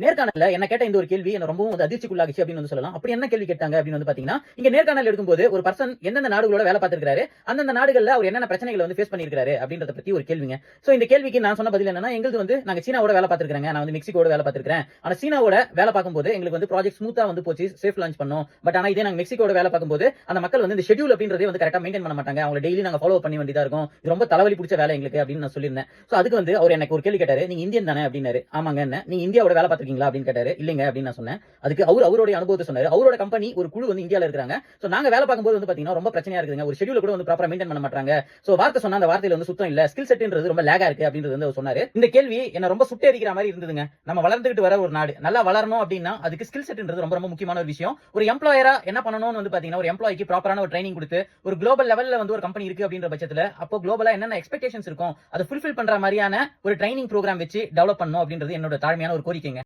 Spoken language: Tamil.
நேர்காணல்ல என்ன கேட்ட இந்த ஒரு கேள்வி என்ன ரொம்பவும் அதிர்ச்சிக்குள்ளாகிச்சு அப்படின்னு சொல்லலாம். அப்படி என்ன கேள்வி கேட்டாங்க அப்படின்னு பாத்தீங்கன்னா, இங்க நேர்காணல் எடுக்கும்போது ஒரு பர்சன் எந்தெந்த நாடுகளோட வேலை பார்த்திருக்காரு, அந்தந்த நாடுகள்ல அவர் என்னென்ன பிரச்சனைகளை ஃபேஸ் பண்ணியிருக்காரு அப்படின்றத பத்தி ஒரு கேள்விங்க. சோ இந்த கேள்விக்கு நான் சொன்ன பதில் என்னன்னா, எங்களுது நாங்க சீனாவோட வேலை பார்த்திருக்கேன். நான் மெக்சிகோட வேலை பார்த்திருக்கேன். ஆனா சீனாவோட வேலை பார்க்கும்போது எங்களுக்கு ப்ராஜெக்ட் ஸ்மூத்தா போச்சு, சேஃப் லான்ச் பண்ணோம். பட் ஆனா இதே நாங்க மெக்சிகோட வேலை பார்க்கும்போது அந்த மக்கள் இந்த ஷெட்யூல் அப்படின்றதே கரெக்டா மெயின்டைன் பண்ண மாட்டாங்க. அவங்க டெய்லி நாங்க ஃபாலோ பண்ணி வேண்டியதா இருக்கும். இது ரொம்ப தலைவலி பிடிச்ச வேலை எங்களுக்கு அப்படின்னு நான் சொல்லியிருந்தேன். சோ அதுக்கு அவர் எனக்கு ஒரு கேள்வி கேட்டாரு. நீங்க இந்தியன் தானே அப்படின்னாரு. ஆமாங்க. நீங்க இந்தியாவோட வேலை பார்த்திருக்கீங்களா அப்படின்னு கேட்டாரு. இல்லைங்க அப்படின்னு நான் சொன்னேன். அதுக்கு அவருடைய அனுபவத்தை சொன்னாரு. அவரோட கம்பெனி ஒரு குழு இந்தியால இருக்காங்க. சோ நாங்க வேலை பார்க்கும்போது பாத்தீங்கன்னா ரொம்ப பிரச்சனையா இருக்குங்க. ஒரு ஷெட்யூல் கூட ப்ராப்பரா மெயின்டைன் பண்ண மாட்டாங்க. சோ வார்த்தை சொன்னா அந்த வார்த்தையில சுத்தம் இல்ல. ஸ்கில் செட்ன்றது ரொம்ப லேகா இருக்கு அப்படின்றது அவர் சொன்னாரு. இந்த கேள்வி என்ன ரொம்ப சுட்டே அடிக்கிற மாதிரி இருந்ததுங்க. நம்ம வளர்ந்துட்டு வர ஒரு நாடு நல்லா வளரணும் அப்படின்னா அதுக்கு ஸ்கில் செட்ன்றது ரொம்ப ரொம்ப முக்கியமான ஒரு விஷயம். ஒரு எம்ப்ளாயரா என்ன பண்ணணும்னு பாத்தீங்கன்னா ஒரு எம்ப்ளாய்க்கு ப்ராப்பரான ஒரு ட்ரைனிங் கொடுத்து ஒரு குளோபல் லெவல்ல ஒரு கம்பெனி இருக்கு அப்படின்ற பட்சத்துல அப்போ குளோபலா என்னென்ன எக்ஸ்பெக்டேஷன்ஸ் இருக்கும் அதை ஃபுல்ஃபில் பண்ற மாதிரியான ஒரு ட்ரைனிங் ப்ரோக்ராம் வச்சு டெவலப் பண்ணணும் அப்படின்றது என்னோட தாழ்மையான ஒரு கோரிக்கைங்க.